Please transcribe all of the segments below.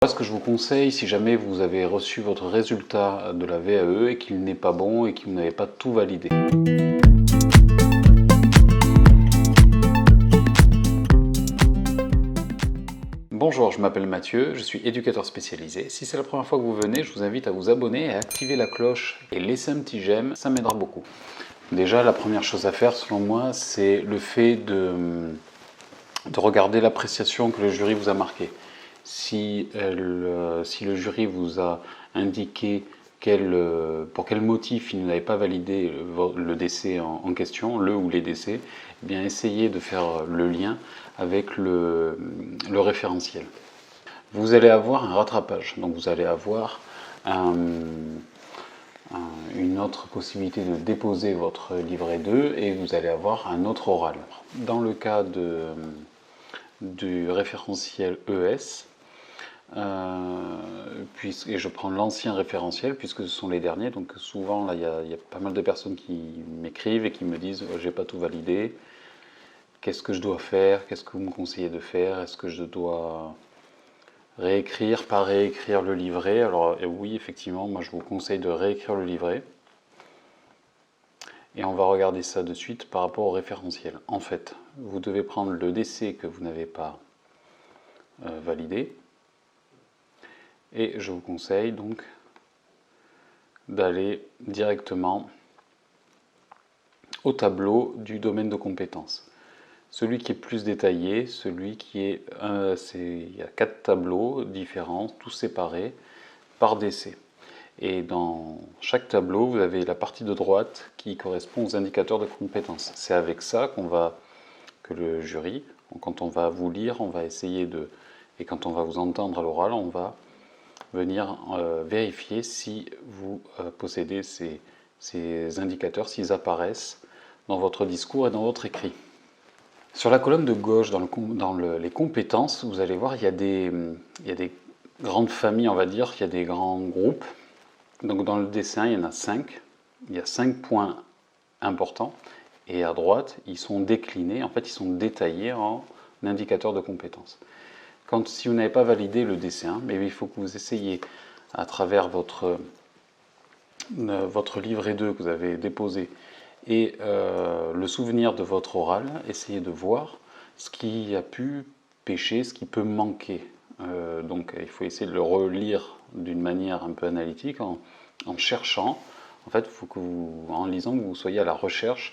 Ce que je vous conseille, si jamais vous avez reçu votre résultat de la VAE et qu'il n'est pas bon et que vous n'avez pas tout validé. Bonjour, je m'appelle Mathieu, je suis éducateur spécialisé. Si c'est la première fois que vous venez, je vous invite à vous abonner et à activer la cloche et laisser un petit j'aime, ça m'aidera beaucoup. Déjà, la première chose à faire, selon moi, c'est le fait de regarder l'appréciation que le jury vous a marquée. Si le jury vous a indiqué pour quel motif il n'avait pas validé le décès en question, le ou les décès, eh bien essayez de faire le lien avec le référentiel. Vous allez avoir un rattrapage, donc vous allez avoir une autre possibilité de déposer votre livret 2 et vous allez avoir un autre oral. Dans le cas du référentiel ES, et je prends l'ancien référentiel puisque ce sont les derniers, donc souvent là il y a pas mal de personnes qui m'écrivent et qui me disent j'ai pas tout validé, qu'est-ce que je dois faire, qu'est-ce que vous me conseillez de faire, est-ce que je dois réécrire, pas réécrire le livret? Alors oui, effectivement, moi je vous conseille de réécrire le livret. Et on va regarder ça de suite par rapport au référentiel. En fait, vous devez prendre le décès que vous n'avez pas validé. Et je vous conseille donc d'aller directement au tableau du domaine de compétences. Celui qui est plus détaillé, celui qui est... il y a 4 tableaux différents, tous séparés par décès. Et dans chaque tableau, vous avez la partie de droite qui correspond aux indicateurs de compétences. C'est avec ça que le jury, quand on va vous lire, on va essayer et quand on va vous entendre à l'oral, on va venir vérifier si vous possédez ces indicateurs, s'ils apparaissent dans votre discours et dans votre écrit. Sur la colonne de gauche, dans les compétences, vous allez voir, il y a des grandes familles, on va dire, il y a des grands groupes. Donc dans le dessin, il y en a 5. Il y a 5 points importants. Et à droite, ils sont déclinés, en fait, ils sont détaillés en indicateurs de compétences. Si vous n'avez pas validé le dessin, mais il faut que vous essayiez à travers votre livret 2 que vous avez déposé et le souvenir de votre oral, essayez de voir ce qui a pu pécher, ce qui peut manquer. Donc il faut essayer de le relire d'une manière un peu analytique en cherchant. En fait, il faut en lisant, que vous soyez à la recherche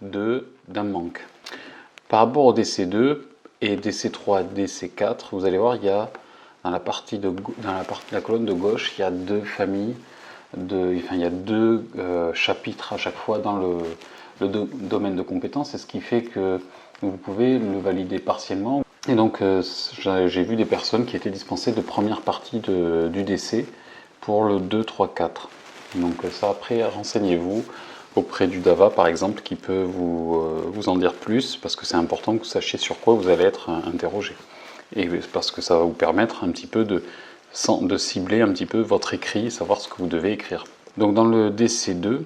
d'un manque. Par rapport au DC2 et DC3, DC4, vous allez voir, il y a dans la colonne de gauche, il y a 2 familles, il y a 2 chapitres à chaque fois dans le domaine de compétences, et ce qui fait que vous pouvez le valider partiellement. Et donc j'ai vu des personnes qui étaient dispensées de première partie du DC pour le 2, 3, 4. Donc ça, après, renseignez-vous auprès du DAVA par exemple, qui peut vous en dire plus, parce que c'est important que vous sachiez sur quoi vous allez être interrogé. Et parce que ça va vous permettre un petit peu de cibler un petit peu votre écrit, savoir ce que vous devez écrire. Donc dans le DC2,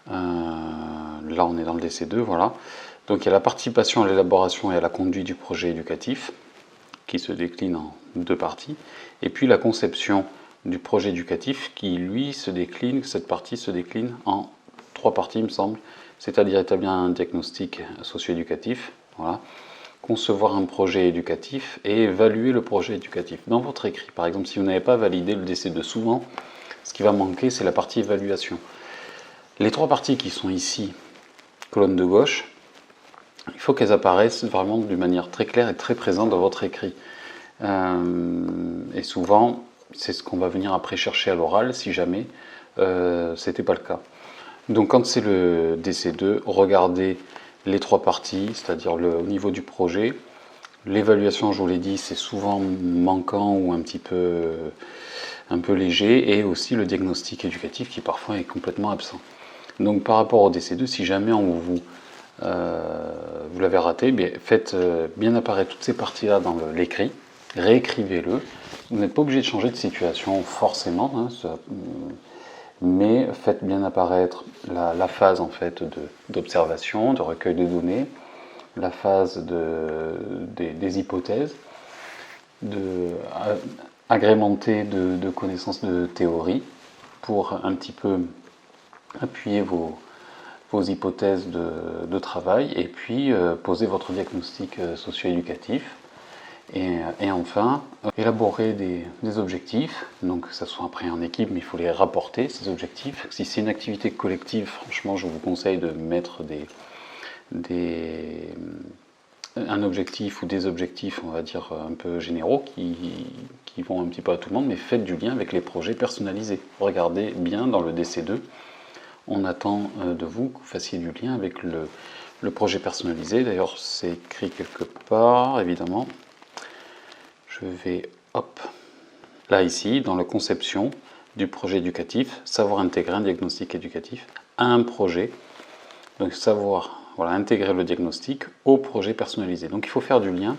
là on est dans le DC2, voilà. Donc il y a la participation à l'élaboration et à la conduite du projet éducatif, qui se décline en 2 parties, et puis la conception du projet éducatif qui, lui, cette partie se décline en 3 parties, il me semble, c'est-à-dire établir un diagnostic socio-éducatif, voilà, concevoir un projet éducatif et évaluer le projet éducatif. Dans votre écrit, par exemple, si vous n'avez pas validé le DC2, souvent, ce qui va manquer, c'est la partie évaluation. Les 3 parties qui sont ici, colonne de gauche, il faut qu'elles apparaissent vraiment d'une manière très claire et très présente dans votre écrit. Et souvent, c'est ce qu'on va venir après chercher à l'oral, si jamais c'était pas le cas. Donc quand c'est le DC2, regardez les 3 parties, c'est-à-dire au niveau du projet. L'évaluation, je vous l'ai dit, c'est souvent manquant ou un peu léger, et aussi le diagnostic éducatif qui parfois est complètement absent. Donc par rapport au DC2, si jamais vous l'avez raté, faites bien apparaître toutes ces parties-là dans l'écrit, réécrivez-le. Vous n'êtes pas obligé de changer de situation forcément, mais faites bien apparaître la phase en fait d'observation, de recueil de données, la phase des hypothèses, agrémenté de connaissances de théorie pour un petit peu appuyer vos hypothèses de travail et puis poser votre diagnostic socio-éducatif. Et enfin, élaborer des objectifs, donc que ce soit après en équipe, mais il faut les rapporter, ces objectifs. Si c'est une activité collective, franchement, je vous conseille de mettre un objectif ou des objectifs, on va dire, un peu généraux qui vont un petit peu à tout le monde, mais faites du lien avec les projets personnalisés. Regardez bien dans le DC2, on attend de vous que vous fassiez du lien avec le projet personnalisé. D'ailleurs, c'est écrit quelque part, évidemment. Je vais, hop, là ici, dans la conception du projet éducatif, savoir intégrer un diagnostic éducatif à un projet. Donc savoir intégrer le diagnostic au projet personnalisé. Donc il faut faire du lien,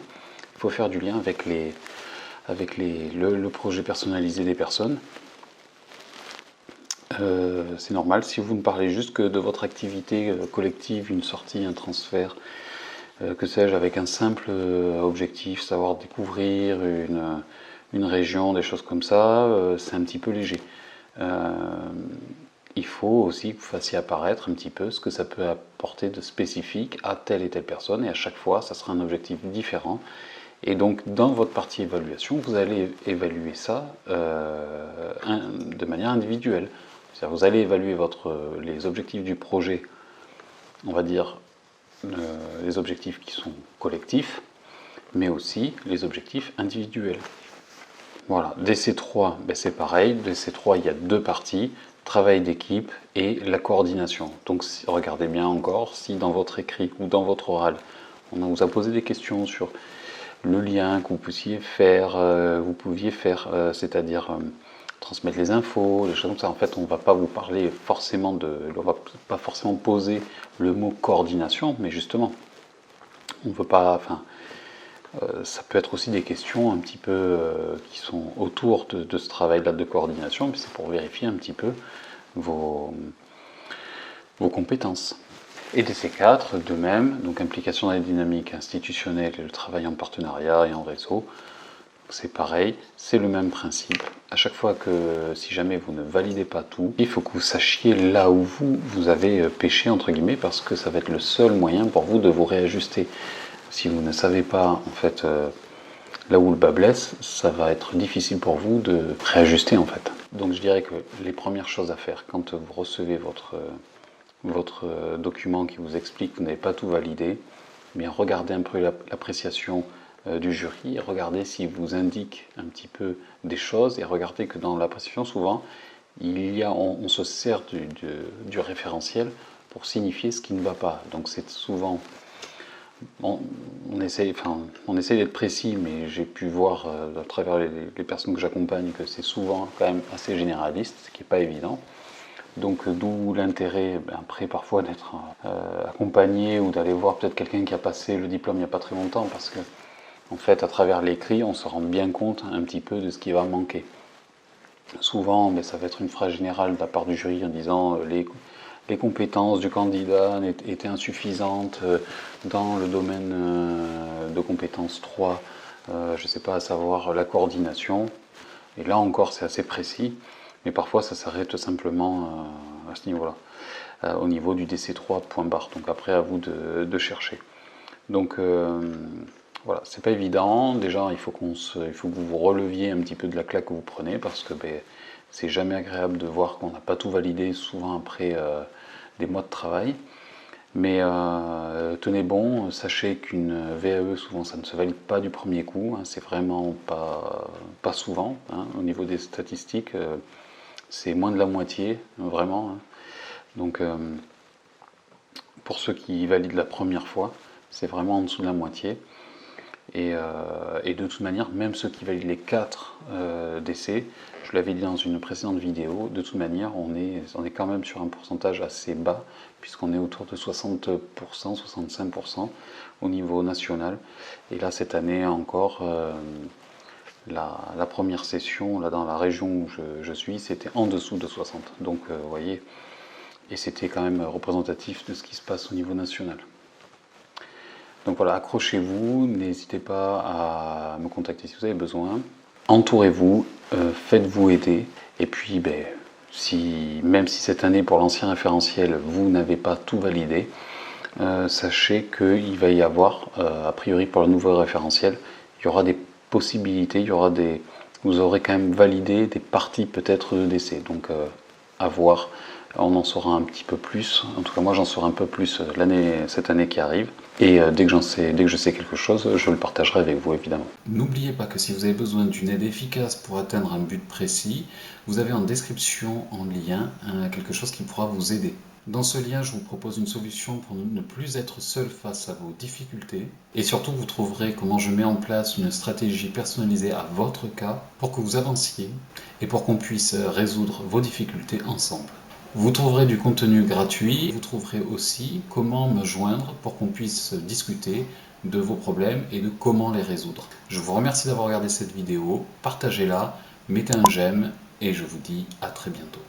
avec le projet personnalisé des personnes. C'est normal, si vous ne parlez juste que de votre activité collective, une sortie, un transfert, que sais-je, avec un simple objectif, savoir découvrir une région, des choses comme ça, c'est un petit peu léger. Il faut aussi que vous fassiez apparaître un petit peu ce que ça peut apporter de spécifique à telle et telle personne, et à chaque fois, ça sera un objectif différent. Et donc, dans votre partie évaluation, vous allez évaluer ça de manière individuelle. C'est-à-dire, vous allez évaluer les objectifs du projet, on va dire, les objectifs qui sont collectifs, mais aussi les objectifs individuels. Voilà, DC3, ben c'est pareil. DC3, il y a deux parties, travail d'équipe et la coordination. Donc regardez bien encore si dans votre écrit ou dans votre oral, on vous a posé des questions sur le lien que vous pouviez faire, c'est-à-dire transmettre les infos, des choses comme ça. En fait, on ne va pas vous parler forcément on va pas forcément poser le mot coordination, mais justement, on ne veut pas, ça peut être aussi des questions un petit peu qui sont autour de ce travail-là de coordination, mais c'est pour vérifier un petit peu vos compétences. Et DC4, de même, donc implication dans les dynamiques institutionnelles et le travail en partenariat et en réseau, c'est pareil, c'est le même principe. À chaque fois que, si jamais vous ne validez pas tout, il faut que vous sachiez là où vous avez péché, entre guillemets, parce que ça va être le seul moyen pour vous de vous réajuster. Si vous ne savez pas, en fait, là où le bas blesse, ça va être difficile pour vous de réajuster, en fait. Donc je dirais que les premières choses à faire quand vous recevez votre document qui vous explique que vous n'avez pas tout validé, mais regardez un peu l'appréciation du jury, regardez s'il vous indique un petit peu des choses, et regardez que dans l'appréciation, souvent, on se sert du référentiel pour signifier ce qui ne va pas. Donc c'est souvent, on essaye d'être précis, mais j'ai pu voir à travers les personnes que j'accompagne que c'est souvent quand même assez généraliste, ce qui n'est pas évident. Donc d'où l'intérêt après parfois d'être accompagné ou d'aller voir peut-être quelqu'un qui a passé le diplôme il n'y a pas très longtemps, parce que en fait à travers l'écrit on se rend bien compte un petit peu de ce qui va manquer. Souvent ça va être une phrase générale de la part du jury en disant les compétences du candidat étaient insuffisantes dans le domaine de compétences 3, je ne sais pas, à savoir la coordination, et là encore c'est assez précis. Mais parfois ça s'arrête simplement à ce niveau-là, au niveau du DC3 point barre. Donc après à vous de chercher. Donc voilà, c'est pas évident. Déjà il faut que vous vous releviez un petit peu de la claque que vous prenez, parce que c'est jamais agréable de voir qu'on n'a pas tout validé, souvent après des mois de travail. Mais tenez bon, sachez qu'une VAE, souvent ça ne se valide pas du premier coup, hein, c'est vraiment pas souvent, hein, au niveau des statistiques. C'est moins de la moitié, vraiment. Hein. Donc, pour ceux qui valident la première fois, c'est vraiment en dessous de la moitié. Et de toute manière, même ceux qui valident les 4 décès, je l'avais dit dans une précédente vidéo, de toute manière, on est quand même sur un pourcentage assez bas, puisqu'on est autour de 60%, 65% au niveau national. Et là, cette année encore, la première session, là dans la région où je suis, c'était en dessous de 60. Donc, vous voyez, et c'était quand même représentatif de ce qui se passe au niveau national. Donc voilà, accrochez-vous, n'hésitez pas à me contacter si vous avez besoin. Entourez-vous, faites-vous aider. Et puis, même si cette année, pour l'ancien référentiel, vous n'avez pas tout validé, sachez qu'il va y avoir, a priori pour le nouveau référentiel, il y aura des possibilités, vous aurez quand même validé des parties peut-être de décès. Donc à voir, on en saura un petit peu plus. En tout cas, moi j'en saurai un peu plus cette année qui arrive. Et dès que je sais quelque chose, je le partagerai avec vous évidemment. N'oubliez pas que si vous avez besoin d'une aide efficace pour atteindre un but précis, vous avez en description en lien quelque chose qui pourra vous aider. Dans ce lien, je vous propose une solution pour ne plus être seul face à vos difficultés. Et surtout, vous trouverez comment je mets en place une stratégie personnalisée à votre cas pour que vous avanciez et pour qu'on puisse résoudre vos difficultés ensemble. Vous trouverez du contenu gratuit. Vous trouverez aussi comment me joindre pour qu'on puisse discuter de vos problèmes et de comment les résoudre. Je vous remercie d'avoir regardé cette vidéo. Partagez-la, mettez un j'aime et je vous dis à très bientôt.